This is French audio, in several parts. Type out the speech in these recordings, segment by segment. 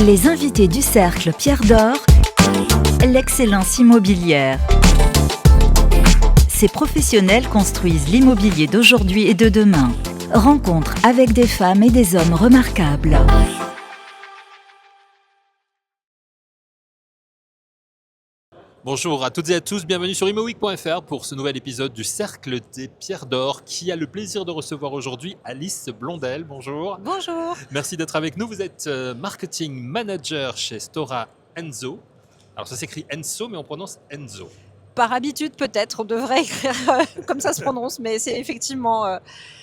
Les invités du Cercle Pierre d'Or, l'excellence immobilière. Ces professionnels construisent l'immobilier d'aujourd'hui et de demain. Rencontre avec des femmes et des hommes remarquables. Bonjour à toutes et à tous, bienvenue sur immoweek.fr pour ce nouvel épisode du Cercle des Pierres d'Or qui a le plaisir de recevoir aujourd'hui Alice Blondel. Bonjour. Bonjour. Merci d'être avec nous. Vous êtes marketing manager chez Stora Enso. Alors ça s'écrit Enso mais on prononce Enso. Par habitude peut-être, on devrait écrire comme ça se prononce, mais c'est effectivement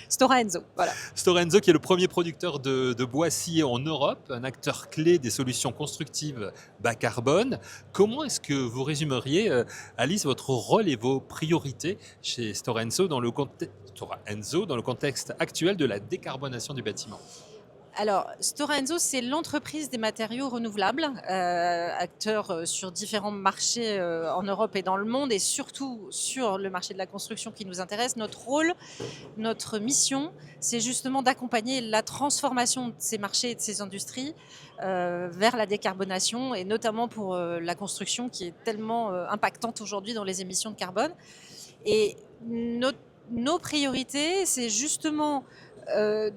Stora Enso. Voilà. Stora Enso qui est le premier producteur de bois scié en Europe, un acteur clé des solutions constructives bas carbone. Comment est-ce que vous résumeriez, Alice, votre rôle et vos priorités chez Stora Enso dans le contexte actuel de la décarbonation du bâtiment ? Alors, Stora Enso, c'est l'entreprise des matériaux renouvelables, acteur sur différents marchés en Europe et dans le monde, et surtout sur le marché de la construction qui nous intéresse. Notre rôle, notre mission, c'est justement d'accompagner la transformation de ces marchés et de ces industries vers la décarbonation, et notamment pour la construction qui est tellement impactante aujourd'hui dans les émissions de carbone. Et nos priorités, c'est justement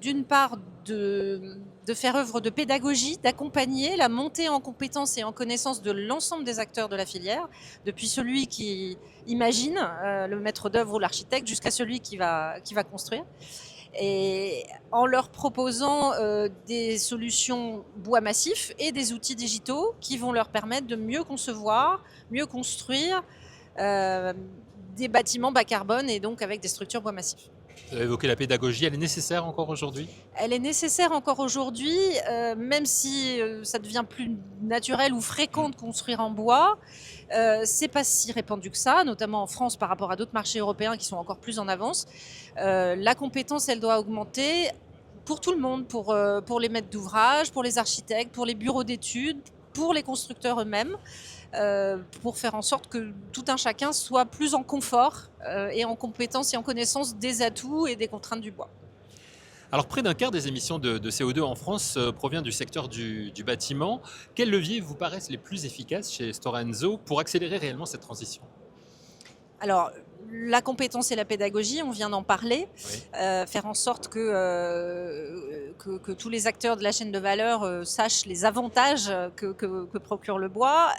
d'une part de faire œuvre de pédagogie, d'accompagner la montée en compétences et en connaissances de l'ensemble des acteurs de la filière, depuis celui qui imagine, le maître d'œuvre ou l'architecte, jusqu'à celui qui va construire. Et en leur proposant des solutions bois massifs et des outils digitaux qui vont leur permettre de mieux concevoir, mieux construire des bâtiments bas carbone et donc avec des structures bois massifs. Vous avez évoqué la pédagogie, elle est nécessaire encore aujourd'hui ? Elle est nécessaire encore aujourd'hui, même si ça devient plus naturel ou fréquent de construire en bois. C'est pas si répandu que ça, notamment en France par rapport à d'autres marchés européens qui sont encore plus en avance. La compétence, elle doit augmenter pour tout le monde, pour les maîtres d'ouvrage, pour les architectes, pour les bureaux d'études, pour les constructeurs eux-mêmes. Pour faire en sorte que tout un chacun soit plus en confort et en compétence et en connaissance des atouts et des contraintes du bois. Alors près d'un quart des émissions de CO2 en France provient du secteur du bâtiment. Quels leviers vous paraissent les plus efficaces chez Stora Enso pour accélérer réellement cette transition ? Alors, la compétence et la pédagogie, on vient d'en parler. Oui. Faire en sorte que tous les acteurs de la chaîne de valeur sachent les avantages que procure le bois,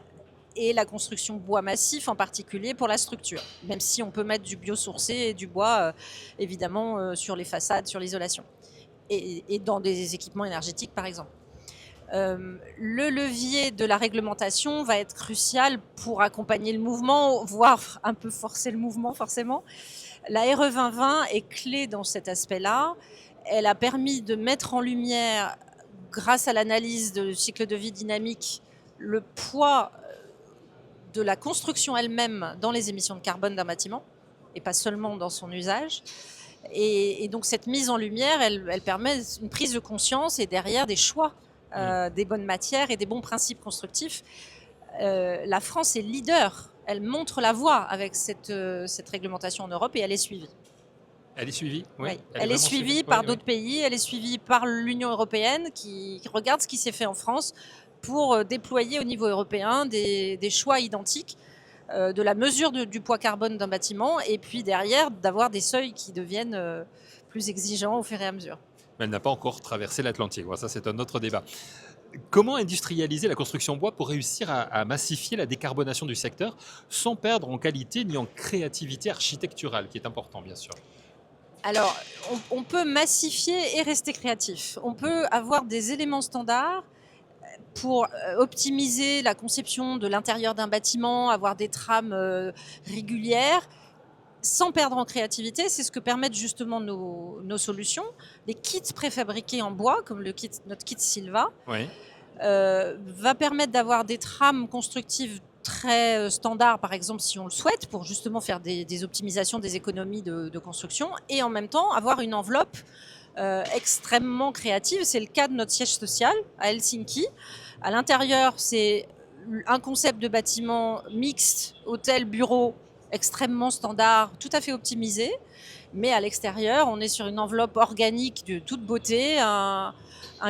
et la construction bois massif en particulier pour la structure, même si on peut mettre du biosourcé et du bois évidemment sur les façades, sur l'isolation et dans des équipements énergétiques par exemple. Le levier de la réglementation va être crucial pour accompagner le mouvement, voire un peu forcer le mouvement forcément. La RE 2020 est clé dans cet aspect-là. Elle a permis de mettre en lumière, grâce à l'analyse du cycle de vie dynamique, le poids de la construction elle-même dans les émissions de carbone d'un bâtiment, et pas seulement dans son usage. Et donc cette mise en lumière, elle permet une prise de conscience et derrière des choix, des bonnes matières et des bons principes constructifs. La France est leader, elle montre la voie avec cette réglementation en Europe et elle est suivie. Elle est suivie ? Oui. Elle est suivie par d'autres pays, elle est suivie par l'Union européenne qui regarde ce qui s'est fait en France pour déployer au niveau européen des choix identiques de la mesure du poids carbone d'un bâtiment et puis derrière d'avoir des seuils qui deviennent plus exigeants au fur et à mesure. Mais elle n'a pas encore traversé l'Atlantique, ça c'est un autre débat. Comment industrialiser la construction bois pour réussir à massifier la décarbonation du secteur sans perdre en qualité ni en créativité architecturale, qui est important bien sûr ? Alors, on peut massifier et rester créatif. On peut avoir des éléments standards pour optimiser la conception de l'intérieur d'un bâtiment, avoir des trames régulières, sans perdre en créativité. C'est ce que permettent justement nos solutions. Les kits préfabriqués en bois, comme notre kit Silva, Oui. va permettre d'avoir des trames constructives très standards, par exemple, si on le souhaite, pour justement faire des optimisations, des économies de construction, et en même temps avoir une enveloppe extrêmement créative. C'est le cas de notre siège social à Helsinki. À l'intérieur, c'est un concept de bâtiment mixte, hôtel, bureau, extrêmement standard, tout à fait optimisé. Mais à l'extérieur, on est sur une enveloppe organique de toute beauté, un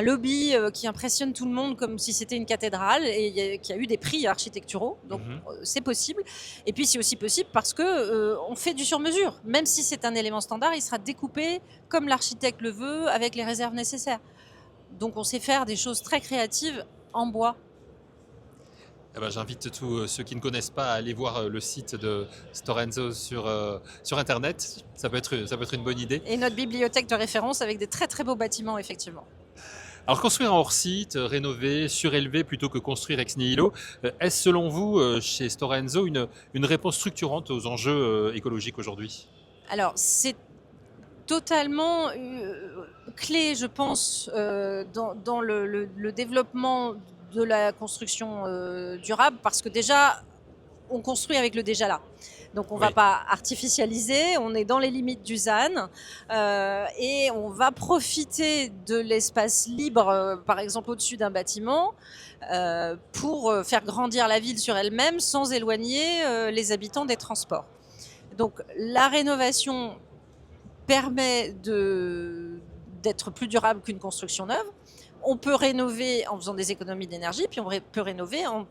lobby qui impressionne tout le monde comme si c'était une cathédrale et qui a eu des prix architecturaux. Donc c'est possible. Et puis c'est aussi possible parce que on fait du sur-mesure. Même si c'est un élément standard, il sera découpé comme l'architecte le veut avec les réserves nécessaires. Donc on sait faire des choses très créatives en bois. Eh ben, j'invite tous ceux qui ne connaissent pas à aller voir le site de Storenzo sur Internet. Ça peut être une bonne idée. Et notre bibliothèque de référence avec des très très beaux bâtiments, effectivement. Alors construire en hors-site, rénover, surélever plutôt que construire ex nihilo, est-ce selon vous, chez Storenzo, une réponse structurante aux enjeux écologiques aujourd'hui? Alors c'est totalement clé, je pense, dans le développement de la construction durable, parce que déjà, on construit avec le déjà là. Donc on ne va pas artificialiser, on est dans les limites du ZAN et on va profiter de l'espace libre, par exemple au-dessus d'un bâtiment, pour faire grandir la ville sur elle-même sans éloigner les habitants des transports. Donc la rénovation permet d'être plus durable qu'une construction neuve. On peut rénover en faisant des économies d'énergie, puis on peut rénover en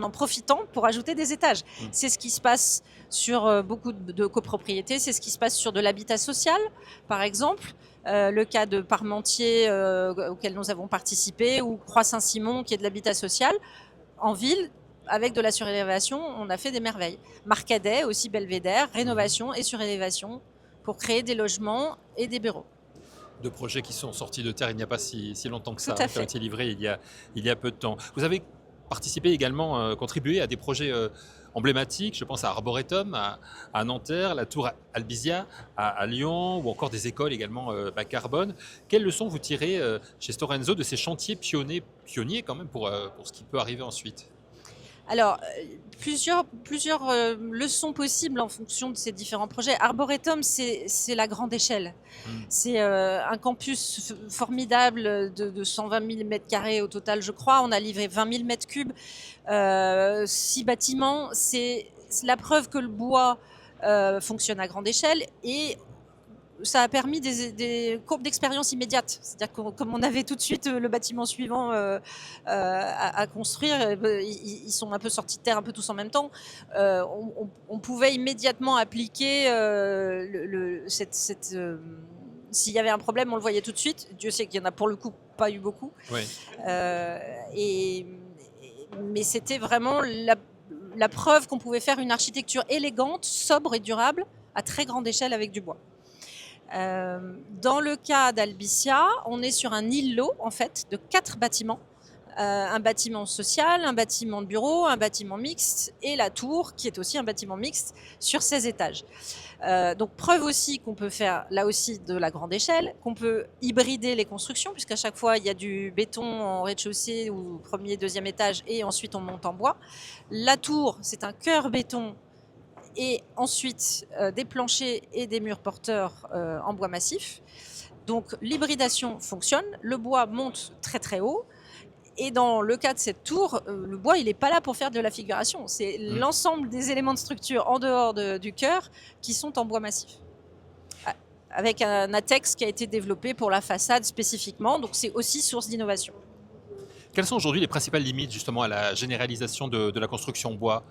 profitant pour ajouter des étages. C'est ce qui se passe sur beaucoup de copropriétés, c'est ce qui se passe sur de l'habitat social, par exemple. Le cas de Parmentier auquel nous avons participé, ou Croix-Saint-Simon qui est de l'habitat social. En ville, avec de la surélévation, on a fait des merveilles. Marcadet, aussi Belvédère, rénovation et surélévation pour créer des logements et des bureaux. De projets qui sont sortis de terre il n'y a pas si longtemps que ça, qui ont été livrés il y a peu de temps. Vous avez participé également, contribué à des projets emblématiques, je pense à Arboretum, à Nanterre, la tour Albizia à Lyon, ou encore des écoles également bas carbone. Quelles leçons vous tirez chez Storenzo de ces chantiers pionniers quand même pour ce qui peut arriver ensuite? Alors, plusieurs leçons possibles en fonction de ces différents projets. Arboretum, c'est la grande échelle. C'est un campus formidable de 120 000 m² au total, je crois. On a livré 20 000 m3, 6 bâtiments. C'est la preuve que le bois fonctionne à grande échelle et ça a permis des courbes d'expérience immédiates. C'est-à-dire que comme on avait tout de suite le bâtiment suivant à construire, ils sont un peu sortis de terre un peu tous en même temps. On pouvait immédiatement appliquer s'il y avait un problème, on le voyait tout de suite. Dieu sait qu'il y en a pour le coup pas eu beaucoup. Oui. Mais c'était vraiment la preuve qu'on pouvait faire une architecture élégante, sobre et durable à très grande échelle avec du bois. Dans le cas d'Albicia, on est sur un îlot en fait de 4 bâtiments. Un bâtiment social, un bâtiment de bureau, un bâtiment mixte et la tour qui est aussi un bâtiment mixte sur 16 étages. Donc preuve aussi qu'on peut faire là aussi de la grande échelle, qu'on peut hybrider les constructions puisqu'à chaque fois il y a du béton en rez-de-chaussée ou premier, deuxième étage et ensuite on monte en bois. La tour c'est un cœur béton et ensuite des planchers et des murs porteurs en bois massif. Donc l'hybridation fonctionne, le bois monte très très haut. Et dans le cas de cette tour, le bois, il n'est pas là pour faire de la figuration. C'est l'ensemble des éléments de structure en dehors du cœur qui sont en bois massif. Avec un ATEX qui a été développé pour la façade spécifiquement. Donc c'est aussi source d'innovation. Quelles sont aujourd'hui les principales limites justement à la généralisation de la construction bois ?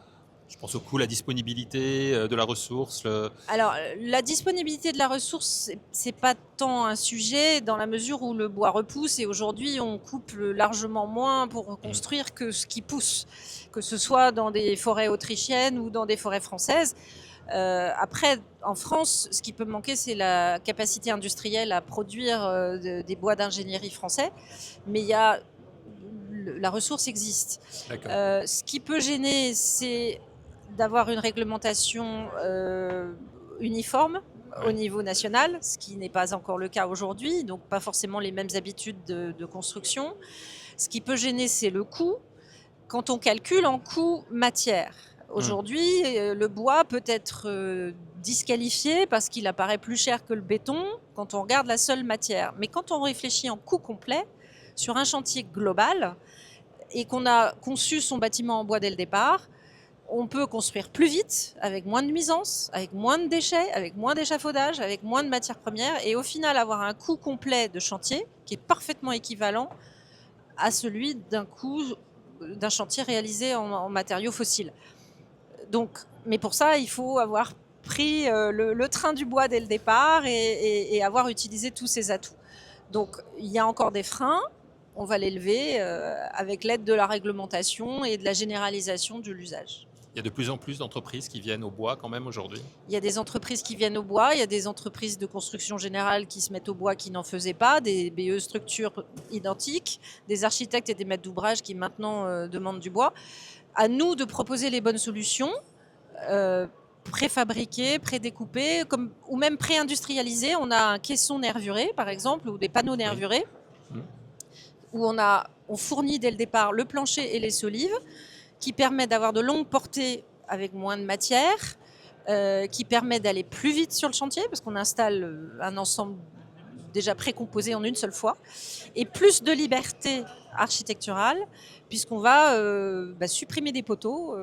Je pense au coût, la disponibilité de la ressource. Alors, la disponibilité de la ressource, c'est pas tant un sujet dans la mesure où le bois repousse et aujourd'hui, on coupe largement moins pour construire que ce qui pousse, que ce soit dans des forêts autrichiennes ou dans des forêts françaises. Après, en France, ce qui peut manquer, c'est la capacité industrielle à produire des bois d'ingénierie français. Mais la ressource existe. Ce qui peut gêner, c'est d'avoir une réglementation uniforme au niveau national, ce qui n'est pas encore le cas aujourd'hui, donc pas forcément les mêmes habitudes de construction. Ce qui peut gêner, c'est le coût. Quand on calcule en coût matière, aujourd'hui, le bois peut être disqualifié parce qu'il apparaît plus cher que le béton quand on regarde la seule matière. Mais quand on réfléchit en coût complet, sur un chantier global, et qu'on a conçu son bâtiment en bois dès le départ, on peut construire plus vite, avec moins de nuisances, avec moins de déchets, avec moins d'échafaudage, avec moins de matières premières, et au final avoir un coût complet de chantier qui est parfaitement équivalent à celui d'un chantier réalisé en matériaux fossiles. Donc, mais pour ça, il faut avoir pris le train du bois dès le départ et avoir utilisé tous ces atouts. Donc, il y a encore des freins. On va les lever avec l'aide de la réglementation et de la généralisation de l'usage. Il y a de plus en plus d'entreprises qui viennent au bois quand même aujourd'hui. Il y a des entreprises qui viennent au bois, il y a des entreprises de construction générale qui se mettent au bois qui n'en faisaient pas, des BE structures identiques, des architectes et des maîtres d'ouvrage qui maintenant demandent du bois. À nous de proposer les bonnes solutions, préfabriquées, prédécoupées, ou même pré-industrialisées. On a un caisson nervuré par exemple, ou des panneaux nervurés, où on fournit dès le départ le plancher et les solives, qui permet d'avoir de longues portées avec moins de matière, qui permet d'aller plus vite sur le chantier, parce qu'on installe un ensemble déjà précomposé en une seule fois, et plus de liberté architecturale, puisqu'on va supprimer des poteaux,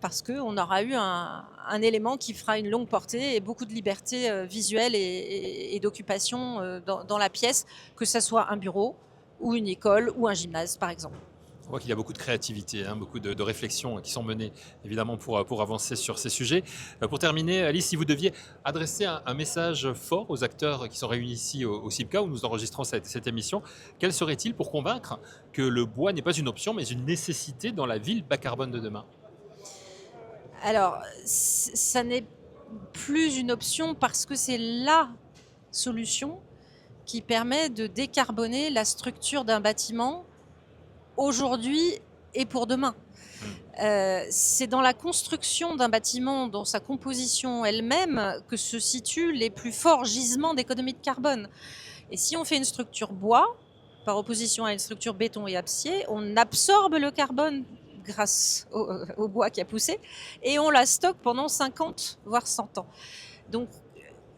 parce qu'on aura eu un élément qui fera une longue portée et beaucoup de liberté visuelle et d'occupation dans la pièce, que ce soit un bureau, ou une école, ou un gymnase par exemple. On voit qu'il y a beaucoup de créativité, beaucoup de réflexions qui sont menées évidemment pour avancer sur ces sujets. Pour terminer, Alice, si vous deviez adresser un message fort aux acteurs qui sont réunis ici au CIBCA où nous enregistrons cette émission, quel serait-il pour convaincre que le bois n'est pas une option mais une nécessité dans la ville bas carbone de demain? Alors, ça n'est plus une option parce que c'est la solution qui permet de décarboner la structure d'un bâtiment aujourd'hui et pour demain. C'est dans la construction d'un bâtiment, dans sa composition elle-même, que se situent les plus forts gisements d'économie de carbone. Et si on fait une structure bois, par opposition à une structure béton et acier, on absorbe le carbone grâce au bois qui a poussé, et on la stocke pendant 50 voire 100 ans. Donc,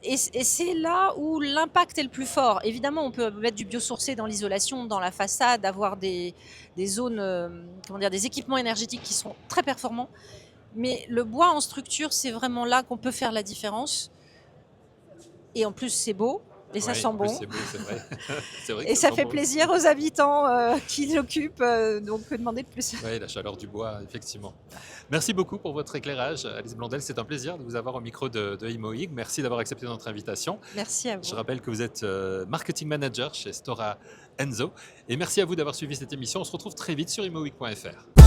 et c'est là où l'impact est le plus fort. Évidemment, on peut mettre du biosourcé dans l'isolation, dans la façade, avoir des zones, des équipements énergétiques qui sont très performants. Mais le bois en structure, c'est vraiment là qu'on peut faire la différence. Et en plus, c'est beau. Et ça sent bon. C'est beau, c'est vrai. C'est vrai que et ça fait bon plaisir aux habitants qui l'occupent, donc que demander de plus. Oui, la chaleur du bois, effectivement. Merci beaucoup pour votre éclairage, Alice Blondel. C'est un plaisir de vous avoir au micro de IMOIG. Merci d'avoir accepté notre invitation. Merci à vous. Je rappelle que vous êtes marketing manager chez Stora Enso. Et merci à vous d'avoir suivi cette émission. On se retrouve très vite sur imoig.fr.